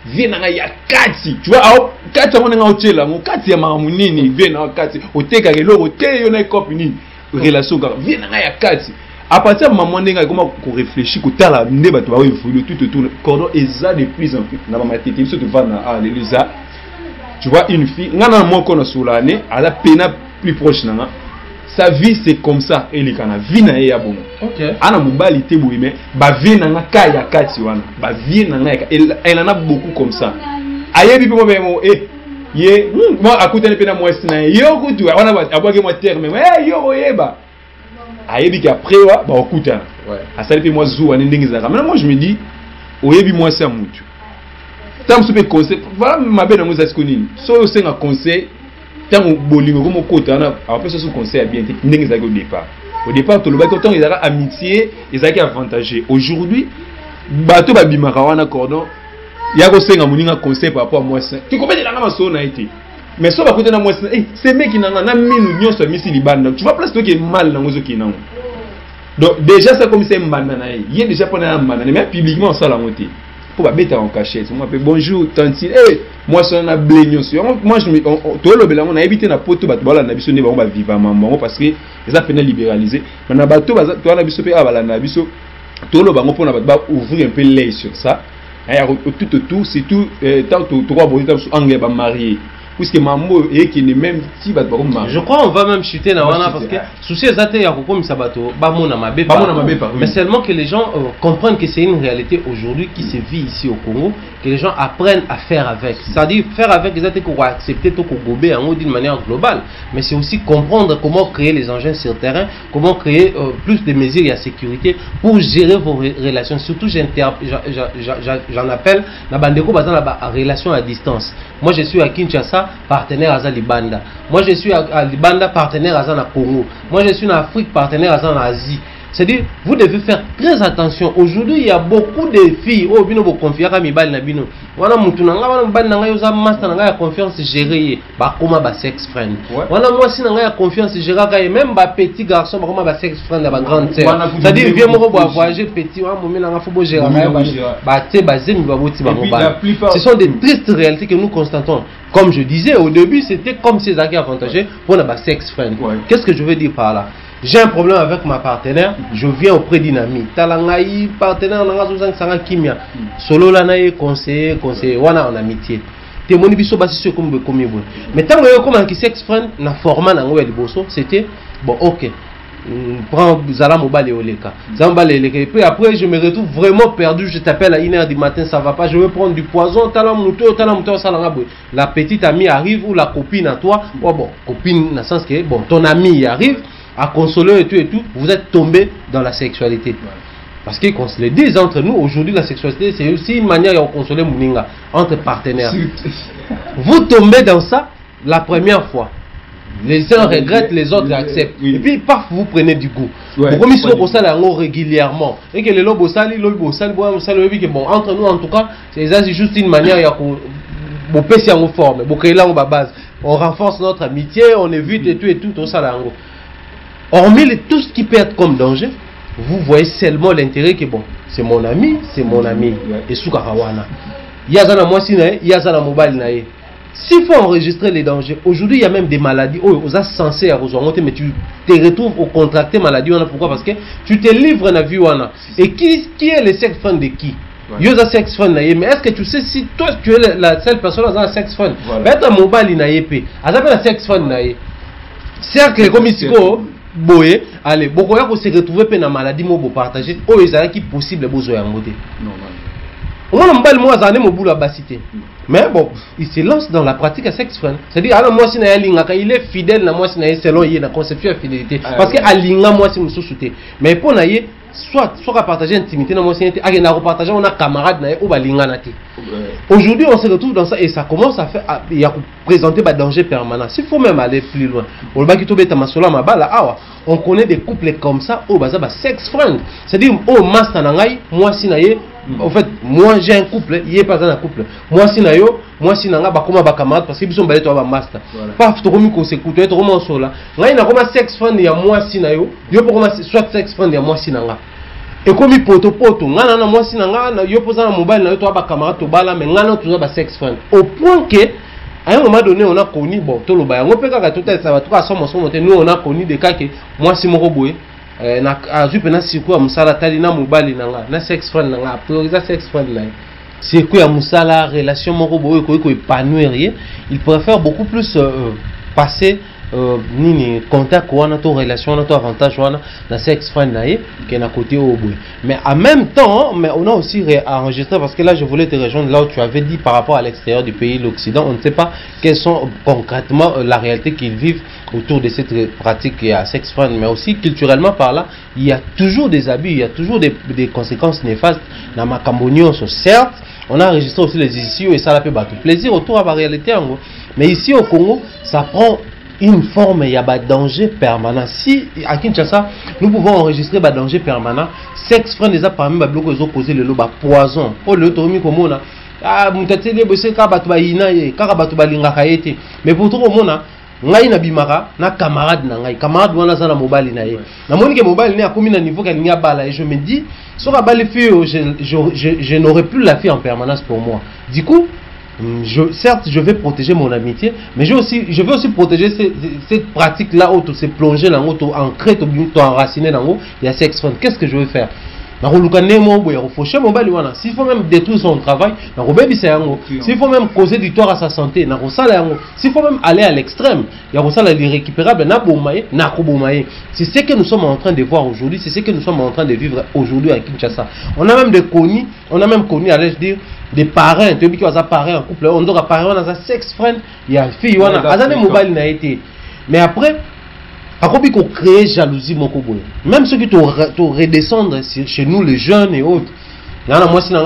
vient il y a 4 tu vois 4 on est en hôtel là 4 ya mamunini vient dans 4 oteka ke lo ote yo na copine relation vient il y a 4 à partir de moment ndenge comment ko réfléchir ko tala nde bato ba évoluer tout autour cordon eza de plus en plus na ba matete surtout va na alléluia. Tu vois une fille, ngana mon kono soulane, à la peine plus proche nana.
sa vie c'est comme ça et les kana vie na ya bon
OK
ana mobali te boye mais ba vie na nga kaya kati wana ba vie na nga elle en a beaucoup comme ça ayebi pe mo ye moi akutane pe na moi sina yo kutu wana ba abwake mo terme mais yo yeba ayebi qu'après wa ba okutana asali pe moi zuwa ndingi za mais moi je me dis oyebi moi ça mutu tam super conseil voilà ma belle ngo za skonini so c'est un conseil tant bolingo comme kota na après ce conseil bien ndingi za au départ tout le bateau temps ils avaient amitié ils avaient avantagé aujourd'hui bateau ba bimaka wana cordon il y a aussi un conseil par rapport à moi tu comprends la ngama so na été mais so ba côté na moi c'est mec qui na minu nyonso misi libanda tu vois place toi qui est mal na ngozo qui na donc déjà ça comme c'est mbanda na il est déjà pas na mbanda mais publiquement ça la montée pour ba beta en cachette moi bonjour tantine moi ça na blénion moi je me to lo belango na éviter na poto bato bala na biso ne ba vivre maman parce que les a fait libéraliser maintenant bato ba to na biso pe abala na biso to lo bango pona ba ouvrir un peu l'œil sur ça tout autour c'est tout tant trois bonnes anglais ba marié puisque mambo et qui n'est même si ba marié
je crois on va même chuter na wana parce que souci ezate ya kokomisa bato ba mona mabe mais seulement que les gens comprennent que c'est une réalité aujourd'hui qui se vit ici au Congo que les gens apprennent à faire avec c'est-à-dire faire avec ezate ko accepter to ko gober en d'une manière globale mais c'est aussi comprendre comment créer les engins sur terrain comment créer plus de mesures de sécurité pour gérer vos relations surtout j'en appelle na bandeko bazana ba relation à distance moi je suis à Kinshasa partenaire à Libanda. Moi je suis à Libanda partenaire à Congo. Moi je suis en Afrique partenaire à Asie. C'est-à-dire vous devez faire très attention. Aujourd'hui il y a beaucoup de filles oh bino bo confiance à mibali na bino. Wana mutu nanga wana mibali nanga yoza master nanga ya confiance gérer ba koma ba sex friend. Wana moi si nanga ya confiance gérer ka même ba petit garçon ba koma ba sex friend ba grande sœur. C'est-à-dire viens mo bo voyager petit wa momi nanga fo bo gérer ba te ba zemi ba boti ba mobile. Ce sont des tristes réalités que nous constatons. Comme je disais au début, c'était comme ces acquis avantagés pour la sex friend. Qu'est-ce que je veux dire par là? J'ai un problème avec ma partenaire, je viens auprès d'une amie. Talangaï, partenaire, on a kimia. Solo lanaï, conseiller, wana en amitié. T'es mon biso basi sur comme bon. Mais tant que comme un sex friend, na format na ngoya liboso, c'était bon, ok. Prends Zala Mobile et Oleka. Et puis après, je me retrouve vraiment perdu. Je t'appelle à 1h du matin, ça va pas. Je veux prendre du poison. La petite amie arrive ou la copine à toi. Oh bon, copine, dans le sens que bon, ton ami arrive à consoler et tout. Vous êtes tombé dans la sexualité. Parce qu'on se le dit entre nous, aujourd'hui, la sexualité, c'est aussi une manière de consoler Mouninga entre partenaires. Vous tombez dans ça la première fois. Les uns regrettent, les autres acceptent. Et puis, paf, vous prenez du goût. Vous commettez ça régulièrement. Et que les lobos sali, bon, entre nous, en tout cas, c'est juste une manière de passer en forme, de créer la base. On renforce notre amitié, on évite et tout ça. Hormis tout ce qui peut être comme danger, vous voyez seulement l'intérêt que bon, c'est mon ami, et Soukarawana. Il y a un moi il y a un mobile. S'il faut enregistrer les dangers, aujourd'hui il y a même des maladies, oh, vous êtes censé remonter, mais tu te retrouves au contracté maladie. Pourquoi? Parce que tu te livres à la vie. Et qui est le sex friend de qui? Il y a un sex friend, mais est-ce que tu sais si toi tu es la seule personne qui a un sex friend? Être un mobile, il n'y a pas. Elle un sex friend. Cercle comme ici, boye, allez, beaucoup de se retrouver dans la maladie, pour partager. Oh, ils ont qui possible besoin de monter. Moi, mais bon, il se lance dans la pratique à sex friend. C'est-à-dire, il est fidèle à moi selon la conception de fidélité. Parce que Alinga, moi, c'est une mais pour naïe, soit à partager intimité, à partager on a camarade ou balinga nati. Aujourd'hui, on se retrouve dans ça et ça commence à faire à présenter des dangers permanents. S'il faut même aller plus loin, on connaît des couples comme ça, au bazar sex friend. C'est-à-dire, oh master nangai, moi si naïe. En fait, moi j'ai un couple, il n'est pas un couple. Moi si nayo, moi si nanga ba koma ba camarade parce que ils sont balé toi ba master. Paf to komi ko s'écoute, to komi on sola. Ngai na koma sex friend ya moi si nayo, yo po koma soit sex friend ya moi si nanga. Et comme il poto ngana na moi si nanga na yo posa na mobile na yo to ba camarade to bala mais ngana to ba sex friend. Au point que à un moment donné on a connu bon to lo ba ngo pe kaka tout ça va tout à somo nous on a connu des cas que moi si moko boye na azu pena siku ya musala tali na mobali nanga na sex friend nanga prioriser sex friend là c'est quoi ya musala relation moko boye ko épanouir il préfère beaucoup plus passer nini contact wana to relation wana to avantage wana na sex friend na ye qui est na côté au bout. Mais en même temps, mais on a aussi enregistré parce que là je voulais te rejoindre là où tu avais dit par rapport à l'extérieur du pays, l'Occident, on ne sait pas quelles sont concrètement la réalité qu'ils vivent autour de cette pratique à sex friend, mais aussi culturellement par là, il y a toujours des abus, il y a toujours des conséquences néfastes dans ma cambonio. Certes, on a enregistré aussi les issues et ça a fait battre plaisir autour de la réalité en gros. Mais ici au Congo, ça prend une forme, il y a un danger permanent. Si à Kinshasa, nous pouvons enregistrer un danger permanent, sex friend déjà parmi les blocs qui ont causé le poison. Oh le tomi comme on a ah mutati les bosser kabatu ba ina ye kabatu ba linga kaete. Mais pour tout le monde ngai na bimaka na camarade na ngai camarade wana za na mobali na ye na moni ke mobali ne akomi na niveau ka linga bala et je me dis sur la balle fille je n'aurai plus la fille en permanence pour moi. Du coup certes je vais protéger mon amitié, mais je veux aussi protéger cette pratique là où tu se plonger là où tu ancré tu enraciné là où il y a sex friend. Qu'est-ce que je veux faire? S'il faut même détruire son travail, s'il faut même causer du tort à sa santé, s'il faut même aller à l'extrême, l'irrécupérable, c'est ce que nous sommes en train de voir aujourd'hui, c'est ce que nous sommes en train de vivre aujourd'hui à Kinshasa. On a même connu, allais-je dire, des parrains, tu vois, en couple, on doit parrain, on a un sex friend, il y a une fille, on a mobile n'a été. Mais après, il faut créer jalousie, même ceux qui te redescendre chez nous, les jeunes et autres. Moi, si on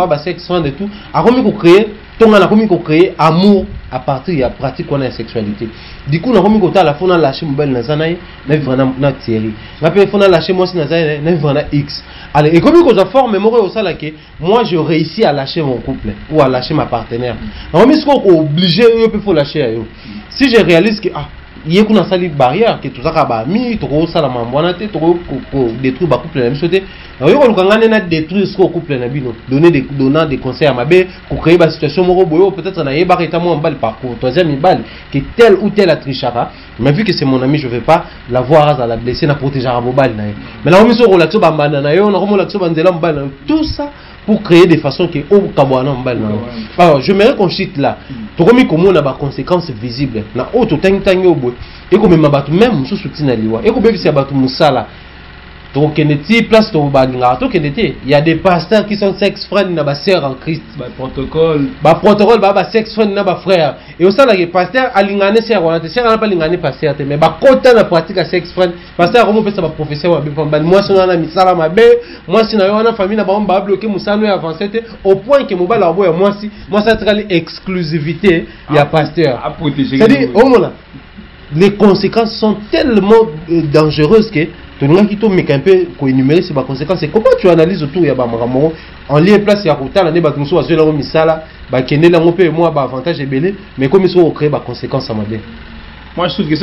a sex friend et tout, il faut créer amour à partir de la pratique qu'on a la sexualité. Du coup, on a la fois lâché mobile nazanaï, mais vraiment na Thierry. On a lâché moi si nazanaï, mais vraiment X. Allez, et comme on a fort mémoire au salaire que moi je réussis à lâcher mon couple ou à lâcher ma partenaire. On est obligé, il faut lâcher. Si je réalise que il y a une barrière que tout ça va mis trop ça la mamboanate trop détruire ba couple na biso te oyo ko lukanga na détruire ce couple na bino donnant des conseils à mabe pour créer ba situation moko boyo peut-être na yeba ka mo mbali par troisième balle que tel ou tel a trichara, mais vu que c'est mon ami je vais pas la voir à la blesser na protéger à mobile na mais là on miso relaxo ba mbana na yo na ko mo relaxo banzela mbali tout ça pour créer des façons que au kabwana mbali na. Alors je me réconcilie là to komi komo na ba conséquences visibles na auto tangi au bout et comme même sous soutien à liwa et comme si abatu musala to keneti place to balinga to keneti il y a des pasteurs qui sont sex friends na ba sœur en Christ
protocole
ba sex friend na ba frère et au ça là que pasteur alingane sœur wana te sœur na pas lingane pasteur te mais ba kota na pratique à sex friend pasteur comme peut ça ba professeur wa bipamba moi sona na misala mabe moi si na yo na famille na ba on ba bloquer musano ya avancer au point que mobala boya moi ça sera l'exclusivité il y a pasteur
à protéger.
C'est-à-dire au moment là les conséquences sont tellement dangereuses que tu n'as qu'à un peu énumérer ces conséquences. Et comment tu analyses autour de Yabamamo en lien place à Kota, l'année Batmuso, à Zola Misala, Bakene, la Mopé et moi, avantage et belé, mais comme ils sont créés des conséquences à Mabé.
Moi je trouve que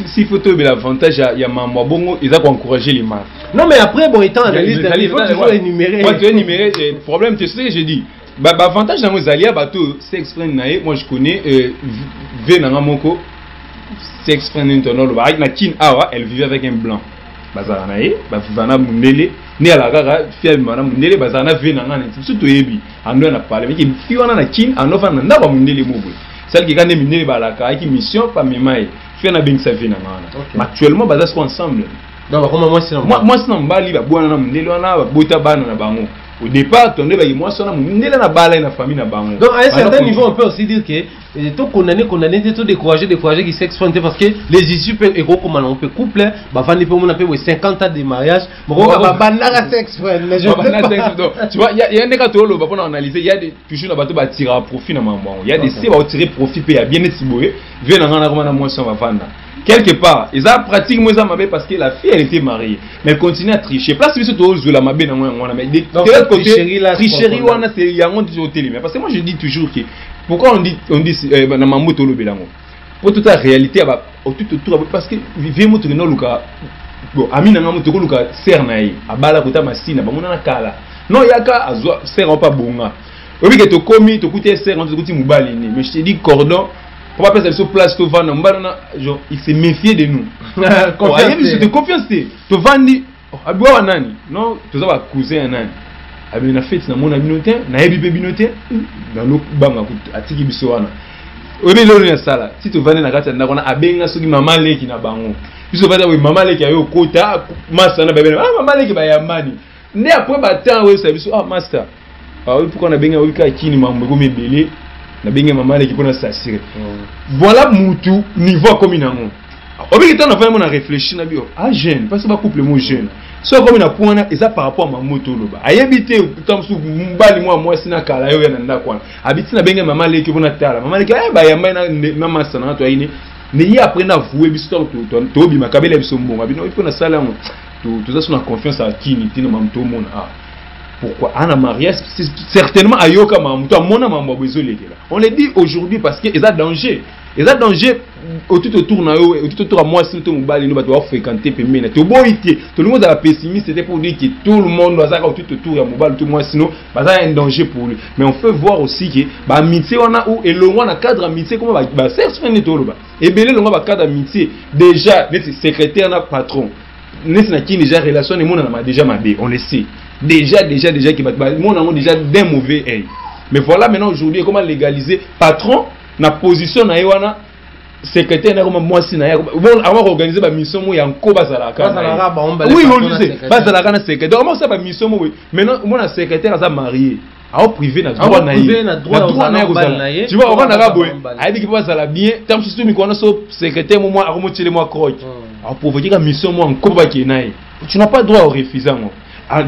s'il faut trouver l'avantage, il y a Mambo Bongo, ils ont encouragé les marques.
Non, mais après, bon, étant analyse, il faut toujours énumérer.
Moi, tu énumérer, le problème, tu sais ce que j'ai dit. L'avantage dans nos alliés, c'est exprès, moi je connais, Venanga Moko. Sex friend internal avec na kin awa elle vivait avec un blanc bazana ye ba vivana mundele ni ala kaka fiel mana mundele bazana vena ngana surtout yebi ando na parler mais qui fiona na kin anova na ndaba mundele mobo celle qui gagne mundele balaka qui mission pas memai fiona bing sa vena ngana actuellement bazas ensemble
donc comment moi
c'est non mbali ba bwana na mundele wana ba bota bana na bango. Au départ, on est moi sur la balle na famille na bango.
Donc à un certain niveau, on peut aussi dire que tout condamné, tout découragé qui s'exploitent parce que les issues peuvent égo comme on peut coupler, bah fan peut on a fait 50 ans de mariage, mais on va banana sex friend.
Tu vois, il y a des cas où on va analyser, il y a des toujours na bateau ba tirer profit na maman. Il y a des C va tirer profit pe ya bien etiboé, vient na ngana moi sur va vendre. Quelque part, ils ont pratiqué moi ça mabé parce que la fille elle était mariée, mais elle continue à tricher. Place sur tout jouer la mabé dans moi mais de l'autre côté tricherie wana c'est yango toujours télé mais parce que moi je dis toujours que pourquoi on dit na mamoto lo belango pour toute la réalité tout autour parce que vivement tout no luka bon amina ngamo to luka sernaï abala kota masina bamona na kala non yaka azwa ser pas bonga obi que to komi to kuté ser on to kuti mubali ni mais je te dis cordon. Pour pas passer sur place, tu vas genre il s'est méfié de nous. Confiance. Tu vas dire, aboua nani, non, tu vas cousin nani. Abi na fait na mon abinoté, na ebi binoté, na no banga atiki bisoana. oyebi lelo ya sala si tovandi na kati ya ndako wana abenga soki mama leki na bango biso vanda we mama leki ayo kota master na babena mama leki bayambani nde après batant we sabiso master oui pourquoi na benga wika kini mambo ko mebele na benga mama leki pona s'assurer voilà mutu niveau comme inango obi kitana vraiment na réfléchir na bio jeune parce que ba couple mo jeune so comme na point eza par rapport à ma moto loba ayebite tamsu mbali moi sina kala yo na ndako wana abiti na benga mama leki pona tala mama leki bayamba na master na to ayini mais il après na voué biso to bi makabela biso mbonga bino il faut na sala mo tout ça sur la confiance à kini tina mamto mona pourquoi ana mariage certainement ayoka mamto mona mambo bezolekela on le dit aujourd'hui parce que ils a danger tout autour na yo tout autour à moi si to mobali no ba to fréquenter pe mena to boité tout le monde est pessimiste c'était pour dire que tout le monde doit avoir tout autour ya mobali tout moi sinon ba ça un danger pour lui mais on peut voir aussi que ba amitié on a ou et le roi na cadre amitié comment ba sexe fin to lo ba et belé le ba cadre amitié déjà les secrétaire na patron n'est na qui déjà relation et mon na déjà mabé on le sait déjà qui mon a déjà d'un mauvais œil mais voilà maintenant aujourd'hui comment légaliser patron na position na wana secrétaire na comme moi si na bon avant organiser ba mission mo ya nko bazalaka oui on le sait bazalaka na secrétaire comment ça ba mission mo maintenant mon na secrétaire za marié au privé na droit na ye tu vois on va na boy aibi ki bazala bien tant surtout mi kono so secrétaire mo a remonter moi croque a provoquer ka mission mo nko ba ki na tu n'as pas droit au refuser moi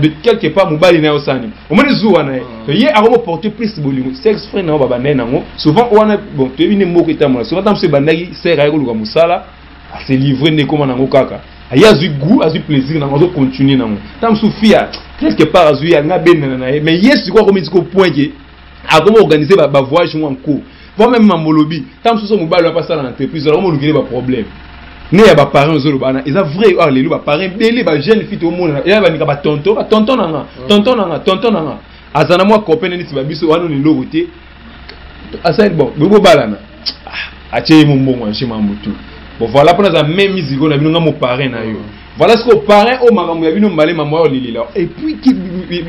de quelque part mobali na osani o moni zuwa na ye a remonter porter plus bolingo sex friend na baba na ngo souvent on a bon tu ni moko etamo souvent tam se bandaki sert a ko luka musala a se livrer ne comme na ngo kaka aya zu goût azu plaisir na ngo continuer na ngo tam soufia quelque part azu ya nga benana na ye mais yes quoi comme ko point que a comment organiser ba voyage en cours moi même mamolobi tam so mobali pas ça dans l'entreprise alors mo lukele ba problème ne ya ba parents zolo bana ils a vrai lelo ba parents belé ba jeune fille au monde ya ba nika ba tonton nanga azana moi copain ni tiba biso wana ni lokote asa bon bobo balana ache mo mbongo chez mamutu bon voilà pour na même musique on a bino mo parrain na yo voilà ce que parrain o makambo ya bino mbale mamoyo lilila et puis qui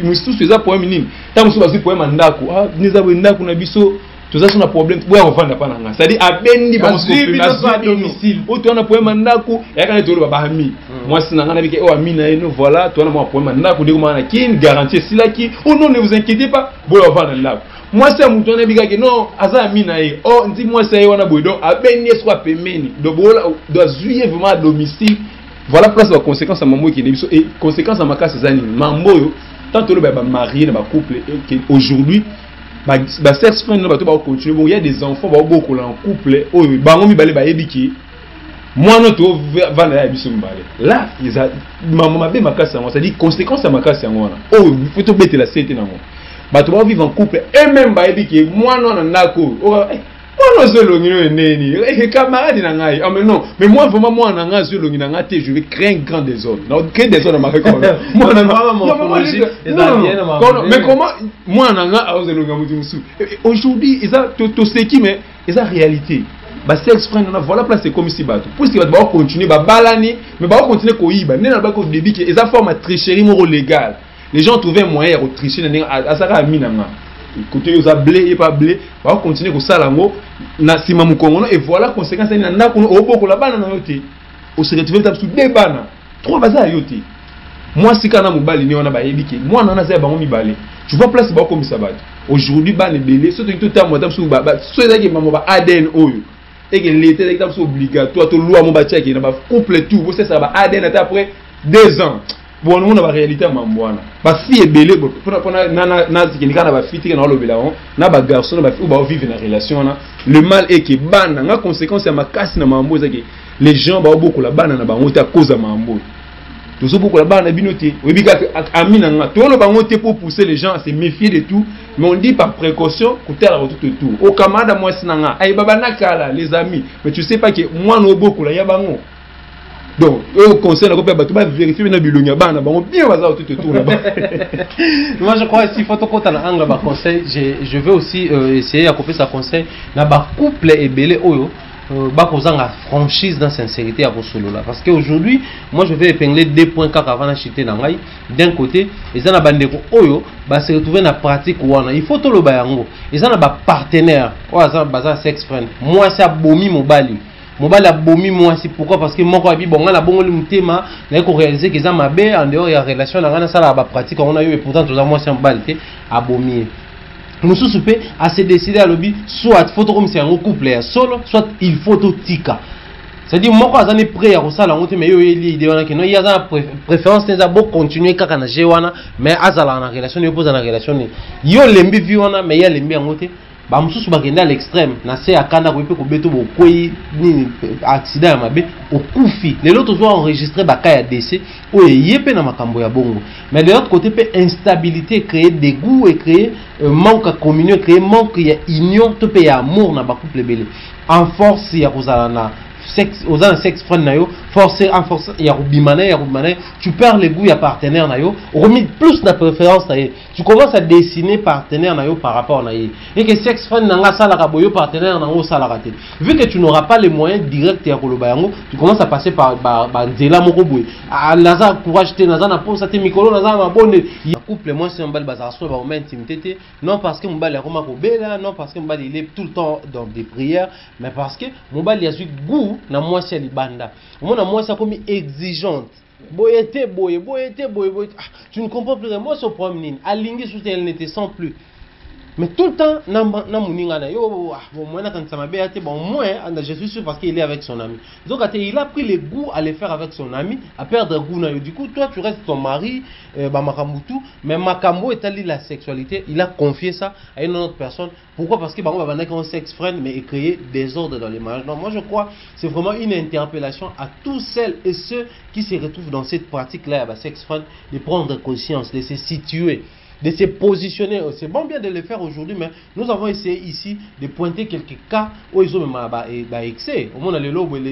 mususu eza poème nini tamu so bazi poème ndako niza bo ndako na biso tout ça c'est un problème pour enfant n'a pas nanga c'est-à-dire abendi ba à domicile o to na poème ndako ya kana to ba ami moi sinanga na bike o ami na eno voilà to na mo poème ndako de comment na kin garantie silaki oh non ne vous inquiétez pas bo enfant na ndako moi c'est mon ton bika que non aza ami na ye oh ndi moi c'est wana boy donc abendi soit pemeni do bola doit juiller vraiment à domicile voilà place la conséquence à mambo qui ne biso et conséquence à ma cas ces années mambo yo tant le ba marié na ba couple et aujourd'hui ba sex friend no ba to ba continuer bon il y a des enfants ba beaucoup là en couple oh bango mi balé ba yebiki moi non to va na biso mbale là ils a maman mabe makasa moi ça dit conséquence à makasa yango wana oh faut to bete la santé nango ba to ba vivre en couple et même ba yebiki moi non na nako oh moi non zelo ngino neni et camarade na ngai ah mais non mais moi vraiment moi na ngai zelo ngina ngate je vais créer un grand désordre non créer désordre ma récolte moi na morphologie mais comment moi na ngai a zelo ngamuti musu aujourd'hui ils a to ce qui mais ils a réalité ba sex friend na voilà place comme ici bato pour que ba continuer ba balani mais ba continuer ko yiba nena ba ko débit que ils a forme tricherie moro légal les gens trouvaient un moyen de tricher à ça a mis na côté aux blé et pas blé va continuer ko sala ngo na sima mukongo et voilà conséquence na ndako au boko la bana na yote au se retrouver tam sous des bana trois baza yote moi si kana mobali ni ona ba yebike moi na za ba ngo mibale tu vois place ba comme ça ba aujourd'hui ba ne belé surtout tout temps moi tam sous ba so ezaki mamo ba ADN oyo et que l'été tam sous obligatoire to loi mo ba check na ba couple tout vous ça ba ADN après 2 ans bon on a la réalité mambwana ba fille est belé pour na zikinika na ba fille na lobela on na ba garçon na ba fille ba vivre na relation na le mal est que bana na conséquence ya makasi na mambo ezaki les gens ba beaucoup la bana na ba ngota cause ya mambo tout ça beaucoup la bana binoté obika amina nga to lo ba ngote pour pousser les gens à se méfier de tout mais on dit par précaution côté la tout au camada moi sinanga ay baba nakala les amis mais tu sais pas que moi no beaucoup la ya bango. Donc, au conseil, on va vérifier bien tout autour là-bas.
Moi, je crois que s'il faut tout en angle conseil, je veux aussi essayer à couper sa conseil. Dans le couple et belé, la franchise dans sincérité à solo là. Parce qu'aujourd'hui, moi je vais épingler 2 points avant d'acheter nangai. D'un côté, ils ont la bande oyo, se retrouver dans la pratique wana. Il faut tout le bayango. Ils ont un partenaire, bazar sex friend. Moi c'est abomi mobile. Mobile abomi moi c'est pourquoi parce que moi quoi bi bon la bongo le mutema, na ko réaliser qu'ils ont ma bé en dehors il y a relation na ça la pratique on a eu et pourtant tout ça moi c'est un balté abomi. Nous sommes à se décider à lobby, soit photo comme c'est un couple solo, soit il faut tout tika. C'est-à-dire, moi, quand on est prêt à ça, mais il y a une préférence, il y a continuer quand on a mais à la relation, il pose la relation. Il y a l'embi viona, mais il y a l'embi en côté. Bah, nous sommes à l'extrême. Na se akanda ko ko beto bo koi ni accident ya mabe au kufi. Les autres ont enregistré baka ya décès o yepe na makambo ya bongo. Mais de l'autre côté peut instabilité créer dégoût et créer manque à communion, créer manque ya union, to pe ya amour na ba couple belé. En force ya kozala na sexe aux un sexe friend nayo forcer en force ya rubimane tu perds le goût ya partenaire nayo remis plus na préférence nayo tu commences à dessiner partenaire nayo par rapport nayo et que sexe friend nanga sala ka boyo partenaire nango sala raté vu que tu n'auras pas les moyens directs ya koloba yango tu commences à passer par nzela moko boy à naza courage te naza na posa te mikolo naza na bonne couple moi c'est un bal bazar so ba intimité non parce que mon bal ya koma ko bela non parce que mon bal il est tout le temps dans des prières mais parce que mon bal il a su goût na moi c'est libanda moi moi ça comme exigeante boyete boye tu ne comprends plus moi ce problème alingi sous elle n'était sans plus mais tout le temps na muninga na yo bon moi na quand ça m'a béaté bon moi je suis sûr parce qu'il est avec son ami donc il a pris le goût à le faire avec son ami à perdre goût na yo du coup toi tu restes ton mari ba makamutu mais makambo étali la sexualité il a confié ça à une autre personne pourquoi parce que bah on va un sex friend mais créer désordre dans les mariages non moi je crois c'est vraiment une interpellation à tous celles et ceux qui se retrouvent dans cette pratique là bah sex friend de prendre conscience de se situer de se positionner. C'est bon bien de le faire aujourd'hui, mais nous avons essayé ici de pointer quelques cas où ils ont même excès. Au monde,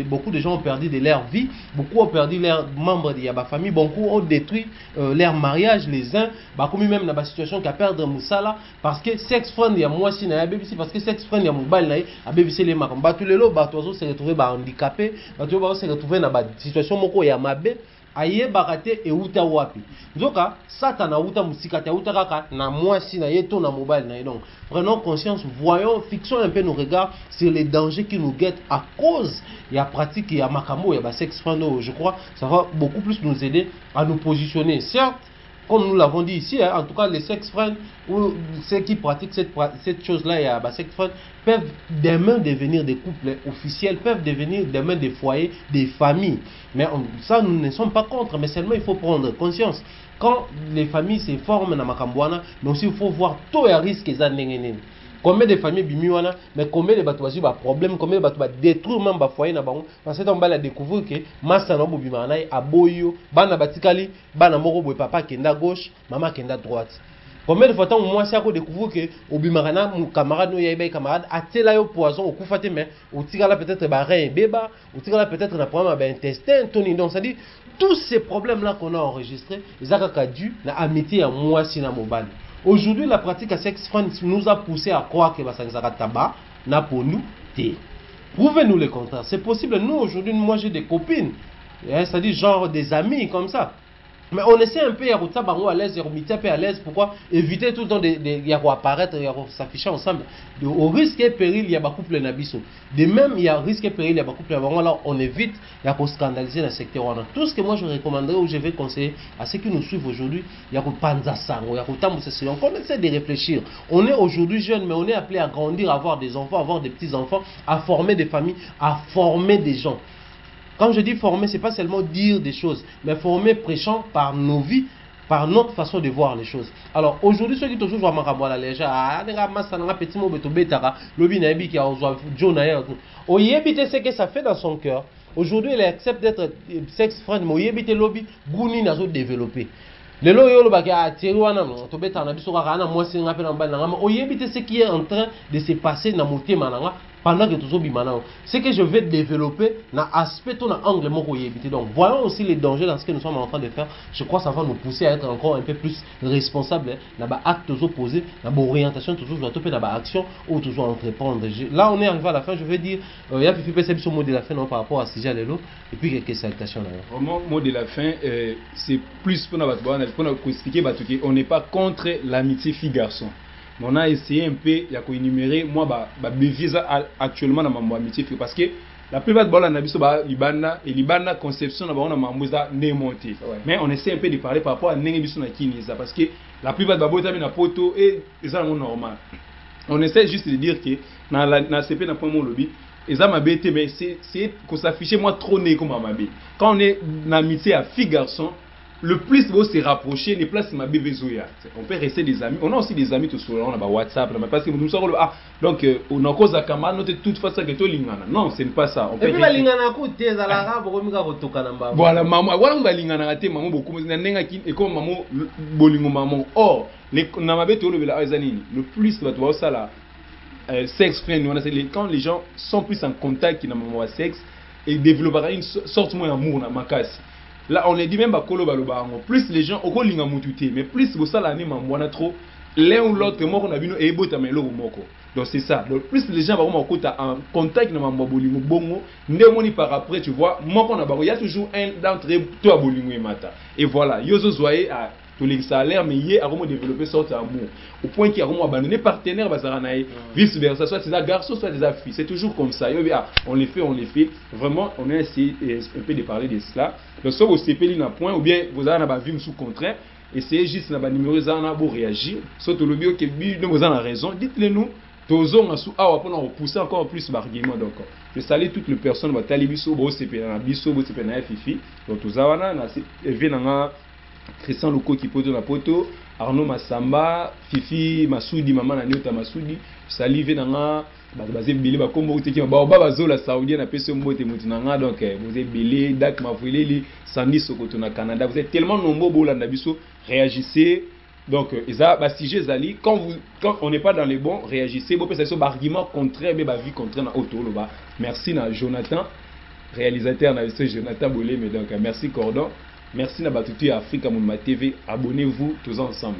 beaucoup de gens ont perdu de leur vie, beaucoup ont perdu leurs membres de la famille, beaucoup ont détruit leur mariage, les uns, comme même dans la situation qui a perdu Moussala, parce que sex friend, il y a moi aussi, parce que sex friend, il y a mobile, il y a les marques. Tous les lots, se retrouver handicapés, se retrouver dans la situation où il y a mabé. Aye bakate e uta wapi nzoka satana uta musikate uta kaka na mwasi na yeto na mobile na donc prenons conscience voyons fixons un peu nos regards sur les dangers qui nous guettent à cause il y a pratique il y a makambo il y a sex friend je crois ça va beaucoup plus nous aider à nous positionner certes comme nous l'avons dit ici, hein, en tout cas les sex friends ou ceux qui pratiquent cette chose-là, il y a sex friends, peuvent demain devenir des couples officiels, peuvent devenir demain des foyers, des familles. Mais ça, nous ne sommes pas contre, mais seulement il faut prendre conscience. Quand les familles se forment dans Makambouana, mais aussi il faut voir tout les risques qu'ils ont. Combien de familles bimiwana, mais combien de bateaux ont problème, combien de bateaux détruire même ba foyer na bango parce que on va la découvrir que massa na bobimana a boyo, bana batikali, bana moko boy papa kenda gauche, maman kenda droite. Combien de fois tant moi c'est à découvrir que obimarana mon camarade no yaïba camarade a tela yo poison au kufate mais au tigala peut-être ba rein beba, au tigala peut-être na problème ba intestin, toni donc ça dit tous ces problèmes là qu'on a enregistrés, ils a dû na amitié à moi si na mobile. Aujourd'hui, la pratique à sex friend nous a poussé à croire que ça tabac n'a pour nous. Prouvez-nous le contraire. C'est possible. Nous, aujourd'hui, moi j'ai des copines, c'est-à-dire genre des amis comme ça. Mais on essaie un peu à l'aise, à l'aise. Pourquoi éviter tout le temps de apparaître, de s'afficher ensemble. Au risque et péril, il y a beaucoup de nabisso. De même, il y a risque et péril, il y a beaucoup de là, on évite de scandaliser le secteur. Tout ce que moi je recommanderais ou je vais conseiller à ceux qui nous suivent aujourd'hui, il y a on essaie de réfléchir. On est aujourd'hui jeunes, mais on est appelé à grandir, à avoir des enfants, à avoir des petits-enfants, à former des familles, à former des gens. Quand je dis former, ce n'est pas seulement dire des choses, mais former prêchant par nos vies, par notre façon de voir les choses. Alors aujourd'hui, ceux qui toujours jouent à la légère, petit mot ce que ça fait dans son cœur. Aujourd'hui, il accepte d'être sex friend, mais il lobby, gouni n'a pas développé. Le loyo ba ka tiruana to beta na biso ka na moi c'est ngapela mbala ngama oyebite ce qui est en train de se passer na motema nanga pendant que tout bimana. C'est que je vais développer dans aspect ton angle moko yebité. Donc voyons aussi les dangers dans ce que nous sommes en train de faire. Je crois que ça va nous pousser à être encore un peu plus responsables dans les actes opposés, dans l'orientation toujours doit topper dans l'action ou toujours entreprendre. Là on est arrivé à la fin, je vais dire il y a Fifi PCB sur le mot de la fin non, par rapport à Sija Lelo et puis quelques salutations là.
Vraiment mot de la fin c'est plus pour nous expliquer on n'est pas contre l'amitié fille-garçon. On a essayé un peu de énumérer moi visa actuellement dans mon amitié parce que la plupart de bala na biso ba libanda et libanda conception na ba on mamuza ne monter. Mais on essaie un peu de parler par rapport à ndenge biso na kinisa parce que la plupart de babota na poto et ça normal. On essaie juste de dire que na CP na point mon lobby et ça m'a bêté mais c'est qu'on s'afficher moi trop né comme mabé. Quand on est en amitié à fille garçon le plus beau c'est rapprocher les places ma bébé Zoya. On peut rester des amis. On a aussi des amis tout sur on a WhatsApp, parce que nous sommes donc on a cause à Kamara, note toute façon que toi lingana. Non, c'est pas ça. On peut. Et puis
lingana côté za la rabo comme ka botoka namba.
Voilà maman, voilà on lingana te maman beaucoup na nenga ki et comme maman bolingo maman. Or, les na mabe to le azanini. Le plus va toi ça là sex friend, on a quand les gens sont plus en contact qui na maman sexe et développera une sorte moins amour na makasi. Là, on est dit même bakolo baloba plus les gens au linga mutute mais plus vous ça l'année mamwana trop l'un ou l'autre moi on a vu et bota mais l'autre moko. Donc c'est ça. Donc plus les gens vont en contact na mambo bolingo bongo ndemoni par après tu vois moi on a il y a toujours un d'entre toi bolingo et mata. Et voilà, yozo zoye à tous les salaires mais hier à comment développer sorte amour au point qu'il y a comment abandonner partenaire bazaranaï vice versa soit des garçons soit des filles c'est toujours comme ça on les fait vraiment on a essayé un peu de parler de cela donc soit vous CP na point ou bien vous avez na vie sous contraint essayez juste na ba numéro za na pour réagir soit le bio que nous avons raison dites-le nous tozon na sous awa pour repousser encore plus l'argument donc je salue toutes les personnes ba talibiso bo CP na biso bo CP na fifi donc tozawana na venanga Christian Loko qui pose la poto, Arnaud Massamba, Fifi Masoudi, maman na Nyota Masoudi, Salive nanga, basé belé ba kombo teki ba bazo la saoudienne a pese mbote mutinanga donc vous êtes belé dak mavuleli Sandy Sokoto na Canada, vous êtes tellement nombreux bolanda biso réagissez donc ça ba sujet zali quand on n'est pas dans les bons réagissez bo pesa so argument contraire mais ba vie contraire na auto loba. Merci na Jonathan réalisateur na Jonathan Bolé mais donc merci Cordon. Merci Nabatutu Africa Mouma TV. Abonnez-vous tous ensemble.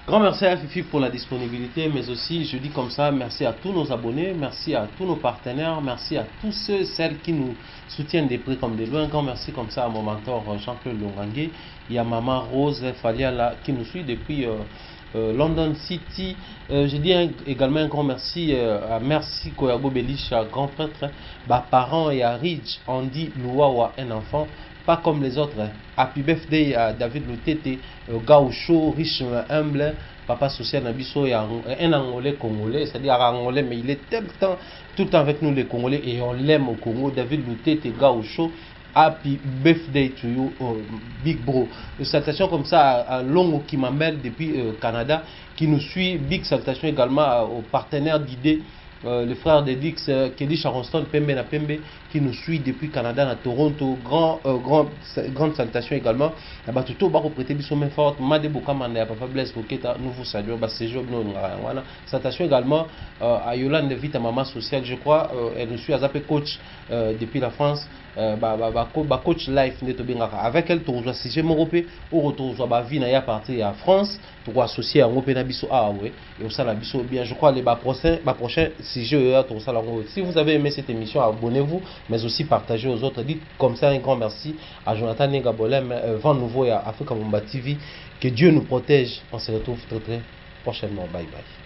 Grand merci à Fifi pour la disponibilité, mais aussi, je dis comme ça, merci à tous nos abonnés, merci à tous nos partenaires, merci à tous ceux, celles qui nous soutiennent des près comme de loin. Grand merci comme ça à mon mentor Jean-Claude Longangue. Il y a Maman Rose Faliala qui nous suit depuis London City. Je dis également un grand merci à Merci Koyabo Belich, grand prêtre, parents et à Ridge, Andy Louawa, un enfant. Pas comme les autres. Happy birthday à David Lutete, Gaucho, riche, humble, papa social Nabiso et un Angolais congolais, c'est-à-dire un Angolais, mais il est tout le temps avec nous les Congolais et on l'aime au Congo. David Lutete, Gaucho, happy birthday to you, big bro. Une salutation comme ça à Longo qui m'emmène depuis Canada, qui nous suit. Big salutation également aux partenaires d'idées. Le frère de Dix, Kelly Charonston, Pembe na Pembe, qui nous suit depuis Canada, à Toronto. Grande salutation également. Tout va reprêter des sommes fortes. Made Bokamane, Papa Blaise Koketa, nous vous saluons. Séjour, salutation également à Yolande Vita, maman sociale, je crois. Elle nous suit à Zappé Coach depuis la France. Coach life avec elle tu reçois sujet européen ou retour ba vie na partir à France pour associer à européen na biso et au ça la biso bien je crois les prochain sujet si vous avez aimé cette émission abonnez-vous mais aussi partagez aux autres dites comme ça un grand merci à Jonathan Ngabolem vent nouveau à Africa Moumba TV que Dieu nous protège on se retrouve très très prochainement bye bye.